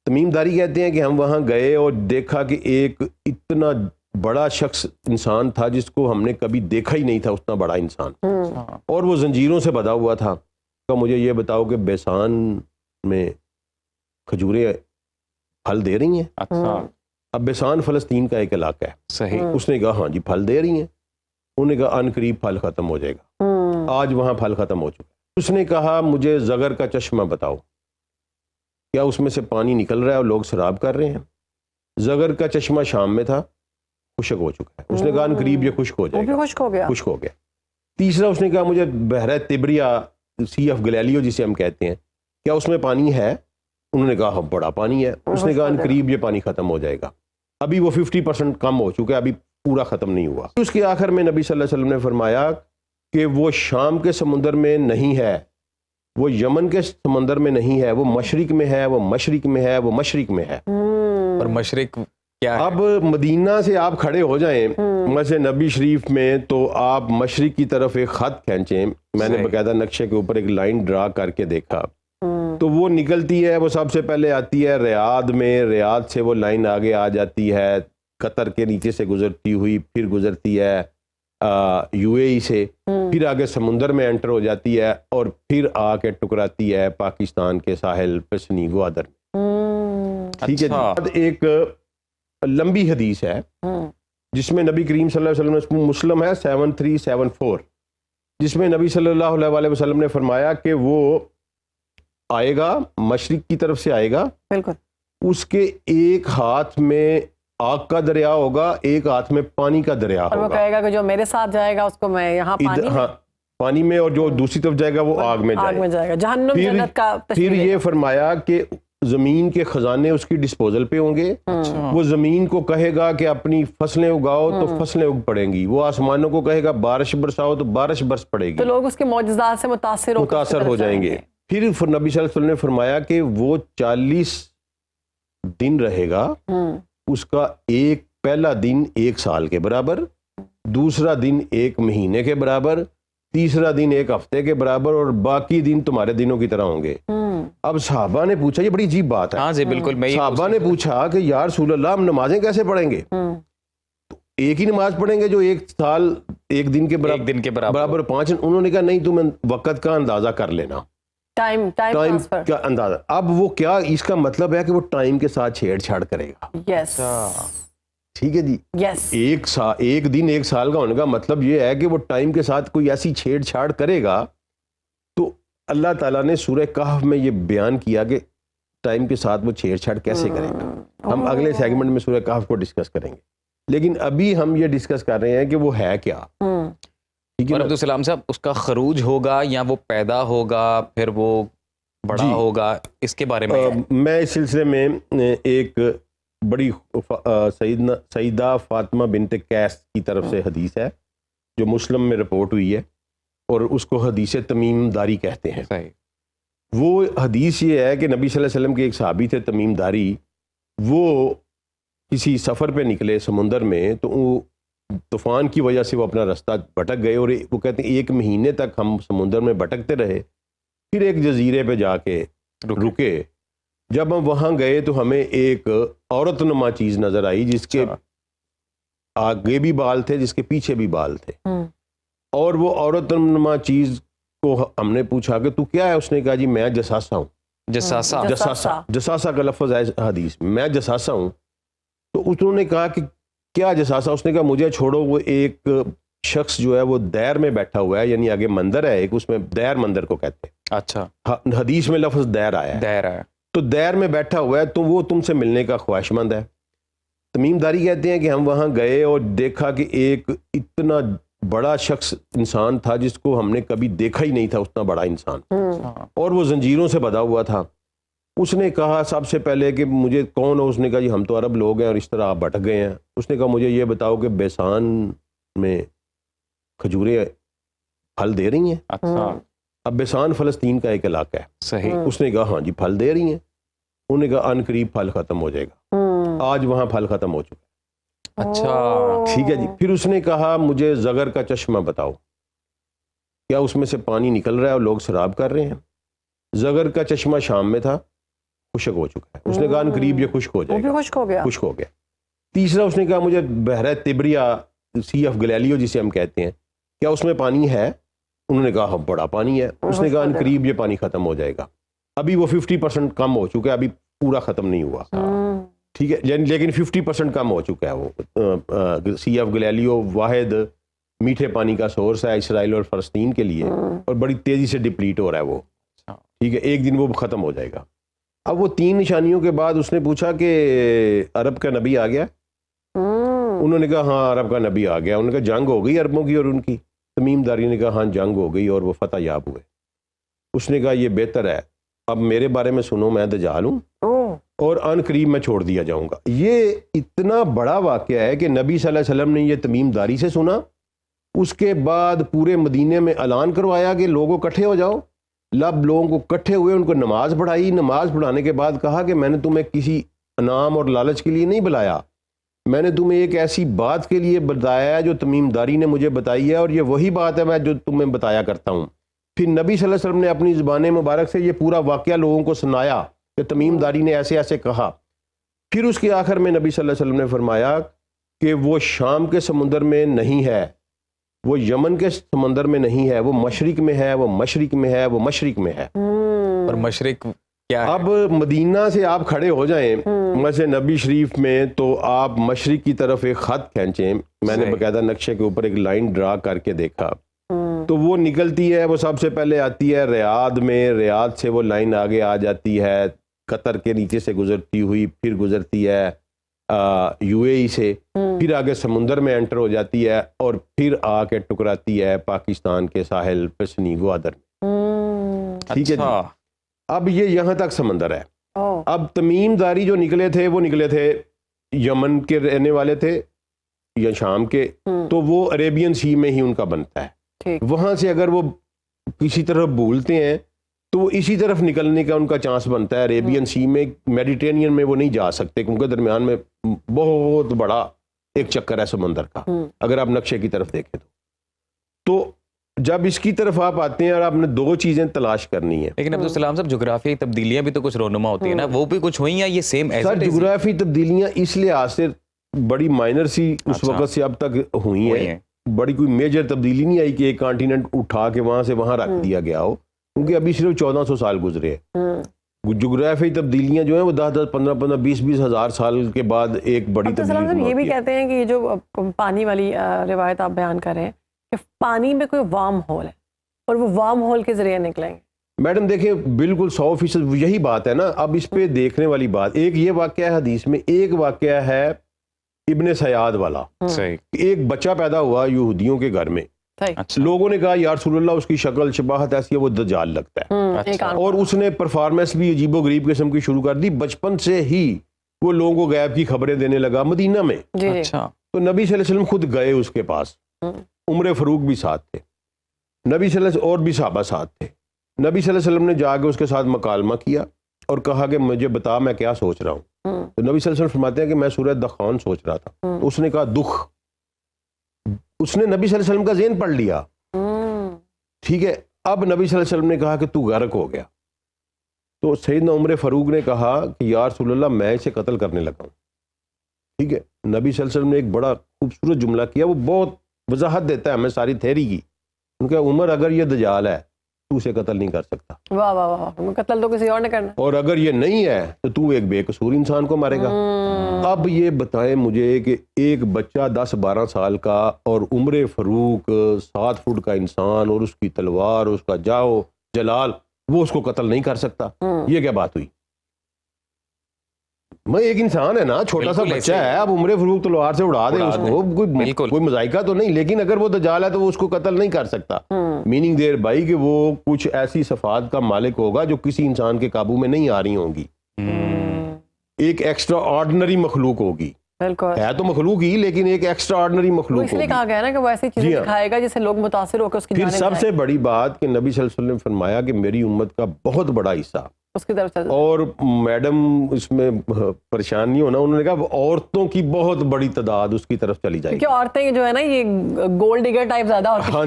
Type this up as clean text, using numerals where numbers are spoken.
تمیم داری کہتے ہیں کہ ہم وہاں گئے اور دیکھا کہ ایک اتنا بڑا شخص انسان تھا جس کو ہم نے کبھی دیکھا ہی نہیں تھا، اتنا بڑا انسان، اور وہ زنجیروں سے بندھا ہوا تھا. کہ مجھے یہ بتاؤ کہ بیسان میں کھجوریں پھل دے رہی ہیں؟ اب بیسان فلسطین کا ایک علاقہ ہے. صحیح. اس نے کہا ہاں جی پھل دے رہی ہیں. انہوں نے کہا ان قریب پھل ختم ہو جائے گا. آج وہاں پھل ختم ہو چکا. اس نے کہا مجھے زغر کا چشمہ بتاؤ، کیا اس میں سے پانی نکل رہا ہے اور لوگ سراب کر رہے ہیں؟ زغر کا چشمہ شام میں تھا، خشک ہو چکا ہے. اس نے کہا ان قریب یہ خشک ہو جائے گا. خشک ہو گیا. تیسرا اس نے کہا مجھے بحیرہ تبریا، سی آف گلیلیو جسے ہم کہتے ہیں، کیا اس میں پانی ہے؟ انہوں نے کہا بڑا پانی ہے. اس نے کہا ان قریب یہ پانی ختم ہو جائے گا. ابھی وہ 50% کم ہو چکا ہے، ابھی پورا ختم نہیں ہوا. اس کے آخر میں نبی صلی اللہ علیہ وسلم نے فرمایا کہ وہ شام کے سمندر میں نہیں ہے، وہ یمن کے سمندر میں نہیں ہے، وہ مشرق میں ہے، وہ مشرق میں ہے، وہ مشرق میں ہے. اور مشرق کیا ہے؟ اب مدینہ سے آپ کھڑے ہو جائیں مسجد نبی شریف میں تو آپ مشرق کی طرف ایک خط کھینچیں. میں نے باقاعدہ نقشے کے اوپر ایک لائن ڈرا کر کے دیکھا تو وہ نکلتی ہے، وہ سب سے پہلے آتی ہے ریاض میں، ریاض سے وہ لائن آگے آ جاتی ہے قطر کے نیچے سے گزرتی ہوئی، پھر گزرتی ہے یو اے ای سے، پھر آگے سمندر میں انٹر ہو جاتی ہے اور پھر آ کے ٹکراتی ہے پاکستان کے ساحل پسنی گوادر میں. ٹھیک ہے جی. ایک لمبی حدیث ہے جس میں نبی کریم صلی اللہ علیہ وسلم، مسلم ہے 7374، جس میں نبی صلی اللہ علیہ وسلم نے فرمایا کہ وہ آئے گا، مشرق کی طرف سے آئے گا، بالکل اس کے ایک ہاتھ میں آگ کا دریا ہوگا، ایک ہاتھ میں پانی کا دریا ہوگا. اور وہ کہے گا کہ جو میرے ساتھ جائے گا اس کو میں یہاں پانی میں، اور جو دوسری طرف جائے گا وہ آگ میں جائے گا. جہنم جنت کا. پھر یہ فرمایا کہ زمین کے خزانے اس کی ڈسپوزل پہ ہوں گے. وہ زمین کو کہے گا کہ اپنی فصلیں اگاؤ تو فصلیں اگ پڑیں گی. وہ آسمانوں کو کہے گا بارش برساؤ تو بارش برس پڑے گی. تو لوگ اس کے معجزات سے متاثر ہو جائیں گے. پھر نبی صلی اللہ علیہ وسلم نے فرمایا کہ وہ 40 دن رہے گا، اس کا ایک پہلا دن 1 سال کے برابر، دوسرا دن 1 مہینے کے برابر، تیسرا دن 1 ہفتے کے برابر، اور باقی دن تمہارے دنوں کی طرح ہوں گے. اب صحابہ نے پوچھا، یہ بڑی عجیب بات ہے. ہاں جی بالکل. صحابہ نے پوچھا کہ یا رسول اللہ ہم نمازیں کیسے پڑھیں گے؟ تو ایک ہی نماز پڑھیں گے جو 1 سال 1 دن کے برابر 5. انہوں نے کہا نہیں، تم وقت کا اندازہ کر لینا، ٹائم کا اندازہ. اب وہ کیا اس کا مطلب ہے کہ وہ ٹائم کے ساتھ چھیڑ چھاڑ کرے گا. ٹھیک ہے جی. ایک دن 1 سال کا ہونے کا مطلب یہ ہے کہ وہ ٹائم کے ساتھ کوئی ایسی چھیڑ چھاڑ کرے گا. تو اللہ تعالیٰ نے سورہ کہف میں یہ بیان کیا کہ ٹائم کے ساتھ وہ چھیڑ چھاڑ کیسے کرے گا. ہم اگلے سیگمنٹ میں سورہ کہف کو ڈسکس کریں گے، لیکن ابھی ہم یہ ڈسکس کر رہے ہیں کہ وہ ہے کیا. اور عبدالسلام صاحب اس کا خروج ہوگا یا وہ پیدا ہوگا پھر وہ بڑا ہوگا، اس کے بارے میں اس سلسلے میں ایک بڑی سیدہ فاطمہ بنت قیس کی طرف سے حدیث ہے جو مسلم میں رپورٹ ہوئی ہے، اور اس کو حدیث تمیم داری کہتے ہیں. وہ حدیث یہ ہے کہ نبی صلی اللہ علیہ وسلم کے ایک صحابی تھے تمیم داری. وہ کسی سفر پہ نکلے سمندر میں، تو طوفان کی وجہ سے وہ اپنا رستہ بھٹک گئے، اور وہ کہتے ہیں 1 مہینے تک ہم سمندر میں بھٹکتے رہے. پھر ایک جزیرے پہ جا کے رکے. جب ہم وہاں گئے تو ہمیں ایک عورت نما چیز نظر آئی جس کے آگے بھی بال تھے، جس کے پیچھے بھی بال تھے. اور وہ عورت نما چیز کو ہم نے پوچھا کہ تو کیا ہے؟ اس نے کہا جی میں جساسہ ہوں. جساسہ کا لفظ ہے حدیث میں، میں جساسہ ہوں. تو انہوں نے کہا کہ کیا جساسہ؟ اس نے کہا مجھے چھوڑو، وہ ایک شخص جو ہے وہ دیر میں بیٹھا ہوا ہے، یعنی آگے مندر ہے ایک، اس میں دیر مندر کو کہتے ہیں. اچھا. حدیث میں لفظ دیر آیا ہے. تو دیر میں بیٹھا ہوا ہے تو وہ تم سے ملنے کا خواہش مند ہے. تمیم داری کہتے ہیں کہ ہم وہاں گئے اور دیکھا کہ ایک اتنا بڑا شخص انسان تھا جس کو ہم نے کبھی دیکھا ہی نہیں تھا، اتنا بڑا انسان، اور وہ زنجیروں سے بندھا ہوا تھا. اس نے کہا سب سے پہلے کہ مجھے کون ہو؟ اس نے کہا جی ہم تو عرب لوگ ہیں اور اس طرح آپ بھٹک گئے ہیں. اس نے کہا مجھے یہ بتاؤ کہ بیسان میں کھجوریں پھل دے رہی ہیں؟ اب بیسان فلسطین کا ایک علاقہ ہے. صحیح. اس نے کہا ہاں جی پھل دے رہی ہیں. انہوں نے کہا ان قریب پھل ختم ہو جائے گا. آج وہاں پھل ختم ہو چکا. اچھا ٹھیک ہے جی. پھر اس نے کہا مجھے زغر کا چشمہ بتاؤ، کیا اس میں سے پانی نکل رہا ہے اور لوگ سراب کر رہے ہیں؟ زغر کا چشمہ شام میں تھا، خشک ہو چکا ہے. اس نے کہا ان قریب یہ خشک ہو وہ جائے بھی گا. خشک ہو گیا. خشک ہو گیا. تیسرا اس نے کہا مجھے بحیرہ تبریا سی آف گلیلیو جسے ہم کہتے ہیں, کیا اس میں پانی ہے؟ انہوں نے کہا ہاں بڑا پانی ہے. اس نے کہا ان قریب یہ پانی ختم ہو جائے گا. ابھی وہ 50% کم ہو چکا ہے, ابھی پورا ختم نہیں ہوا, ٹھیک ہے, لیکن 50% کم ہو چکا ہے. وہ سی آف گلیلیو واحد میٹھے پانی کا سورس ہے اسرائیل اور فلسطین کے لیے, اور بڑی تیزی سے ڈپلیٹ ہو رہا ہے وہ, ٹھیک ہے, ایک دن وہ ختم ہو جائے گا. اب وہ 3 نشانیوں کے بعد اس نے پوچھا کہ عرب کا نبی آ گیا؟ انہوں نے کہا ہاں عرب کا نبی آ گیا. انہوں نے کہا جنگ ہو گئی عربوں کی اور ان کی؟ تمیم داری نے کہا ہاں جنگ ہو گئی اور وہ فتح یاب ہوئے. اس نے کہا یہ بہتر ہے, اب میرے بارے میں سنو, میں دجال ہوں اور ان قریب میں چھوڑ دیا جاؤں گا. یہ اتنا بڑا واقعہ ہے کہ نبی صلی اللہ علیہ وسلم نے یہ تمیم داری سے سنا, اس کے بعد پورے مدینے میں اعلان کروایا کہ لوگوں اکٹھے ہو جاؤ. لب لوگوں کو اکٹھے ہوئے, ان کو نماز پڑھائی. نماز پڑھانے کے بعد کہا کہ میں نے تمہیں کسی انعام اور لالچ کے لیے نہیں بلایا, میں نے تمہیں ایک ایسی بات کے لیے بتایا ہے جو تمیم داری نے مجھے بتائی ہے, اور یہ وہی بات ہے میں جو تمہیں بتایا کرتا ہوں. پھر نبی صلی اللہ علیہ وسلم نے اپنی زبان مبارک سے یہ پورا واقعہ لوگوں کو سنایا کہ تمیم داری نے ایسے ایسے کہا. پھر اس کے آخر میں نبی صلی اللہ علیہ وسلم نے فرمایا کہ وہ شام کے سمندر میں نہیں ہے, وہ یمن کے سمندر میں نہیں ہے, وہ مشرق میں ہے, وہ مشرق میں ہے, وہ مشرق میں ہے. اور مشرق کیا ہے؟ اب مدینہ سے آپ کھڑے ہو جائیں مسجد نبی شریف میں, تو آپ مشرق کی طرف ایک خط کھینچیں. میں نے باقاعدہ نقشے کے اوپر ایک لائن ڈرا کر کے دیکھا, تو وہ نکلتی ہے, وہ سب سے پہلے آتی ہے ریاض میں, ریاض سے وہ لائن آگے آ جاتی ہے قطر کے نیچے سے گزرتی ہوئی, پھر گزرتی ہے یو اے ای سے, پھر آگے سمندر میں انٹر ہو جاتی ہے, اور پھر آ کے ٹکراتی ہے پاکستان کے ساحل پسنی گوادر میں. ٹھیک ہے جی, اب یہ یہاں تک سمندر ہے. اب تمیم داری جو نکلے تھے وہ نکلے تھے یمن کے رہنے والے تھے یا شام کے, تو وہ عریبین سی میں ہی ان کا بنتا ہے. وہاں سے اگر وہ کسی طرف بھولتے ہیں تو وہ اسی طرف نکلنے کا ان کا چانس بنتا ہے. عریبین سی میں, میڈیٹرینین میں وہ نہیں جا سکتے کیونکہ درمیان میں بہت بڑا ایک چکر ہے سمندر کا, اگر آپ نقشے کی طرف دیکھیں تو جب اس کی طرف آپ آتے ہیں اور آپ نے 2 چیزیں تلاش کرنی ہے. لیکن عبدالسلام صاحب جغرافیائی تبدیلیاں بھی تو کچھ رونما ہوتی ہیں نا, وہ بھی کچھ ہوئی ہیں یہ سیم ایسے؟ سر جغرافی تبدیلیاں اس لحاظ سے بڑی مائنر سی اس وقت سے اب تک ہوئی ہیں, بڑی کوئی میجر تبدیلی نہیں آئی کہ ایک کانٹیننٹ اٹھا کے وہاں سے وہاں رکھ دیا گیا ہو, کیونکہ ابھی صرف 1400 سال گزرے ہیں. جغرافی تبدیلیاں جو ہیں وہ 10 15 20 ہزار سال کے بعد ایک بڑی تبدیلی. یہ بھی کہتے ہیں کہ یہ جو پانی والی روایت آپ بیان کر رہے ہیں کہ پانی میں کوئی وارم ہول ہے اور وہ وارم ہول کے ذریعے نکلیں گے. میڈم دیکھیں بالکل 100% یہی بات ہے نا. اب اس پہ دیکھنے والی بات, ایک یہ واقعہ ہے حدیث میں, ایک واقعہ ہے ابن سیاد والا. ایک بچہ پیدا ہوا یہودیوں کے گھر میں, لوگوں نے کہا یا رسول اللہ اس کی شکل شباہت ایسی ہے وہ دجال لگتا ہے, اور اس نے پرفارمنس بھی عجیب و غریب قسم کی شروع کر دی. بچپن سے ہی وہ لوگوں کو غیب کی خبریں دینے لگا مدینہ میں. تو نبی صلی اللہ علیہ وسلم خود گئے اس کے پاس, عمر فاروق بھی ساتھ تھے, نبی صلی اللہ علیہ وسلم اور بھی صحابہ ساتھ تھے. نبی صلی اللہ علیہ وسلم نے جا کے اس کے ساتھ مکالمہ کیا اور کہا کہ مجھے بتا میں کیا سوچ رہا ہوں. تو نبی صلی اللہ علیہ وسلم فرماتے ہیں کہ میں سورہ دخان سوچ رہا تھا. اس نے کہا دکھ, اس نے نبی صلی اللہ علیہ وسلم کا ذہن پڑھ لیا. ٹھیک ہے, اب نبی صلی اللہ علیہ وسلم نے کہا کہ تو غرق ہو گیا. تو سیدنا عمر فاروق نے کہا کہ یا رسول اللہ میں اسے قتل کرنے لگا ہوں. ٹھیک ہے, نبی صلی اللہ علیہ وسلم نے ایک بڑا خوبصورت جملہ کیا, وہ بہت وضاحت دیتا ہے ہمیں ساری تھیری کی. ان کا عمر اگر یہ دجال ہے تو اسے قتل نہیں کر سکتا. واہ واہ واہ, قتل تو کسی اور نے کرنا, اور اگر یہ نہیں ہے تو تو ایک بے قصور انسان کو مارے گا. اب یہ بتائیں مجھے کہ ایک بچہ 10-12 سال کا اور عمر فاروق 7 فٹ کا انسان اور اس کی تلوار اور اس کا جاؤ جلال, وہ اس کو قتل نہیں کر سکتا. یہ کیا بات ہوئی؟ میں ایک انسان ہے نا, چھوٹا سا بچہ ہے, اب عمر فاروق تلوار سے اڑا دے اس کو, کوئی مذائقہ تو نہیں, لیکن اگر وہ دجال ہے تو وہ اس کو قتل نہیں کر سکتا. میننگ دیر بھائی کہ وہ کچھ ایسی صفات کا مالک ہوگا جو کسی انسان کے قابو میں نہیں آ رہی ہوں گی, ایک ایکسٹرا آرڈنری مخلوق ہوگی. ہے تو مخلوق ہی لیکن ایک ایکسٹرا آرڈنری مخلوق ہوگی. اس لیے کہا گیا نا کہ وہ ایسی چیزیں دکھائے گا جس سے لوگ متاثر ہو کے اس کی جانب. پھر سب سے بڑی بات کہ نبی صلی اللہ علیہ وسلم نے فرمایا کہ میری امت کا بہت بڑا حصہ اس کی طرف چل, اور میڈم اس میں پریشان نہیں ہونا, انہوں نے کہا عورتوں کی بہت بڑی تعداد اس کی طرف چلی جائے گی. کیونکہ عورتیں جو ہے نا یہ گولڈ ڈگر ٹائپ زیادہ ہوتی ہیں.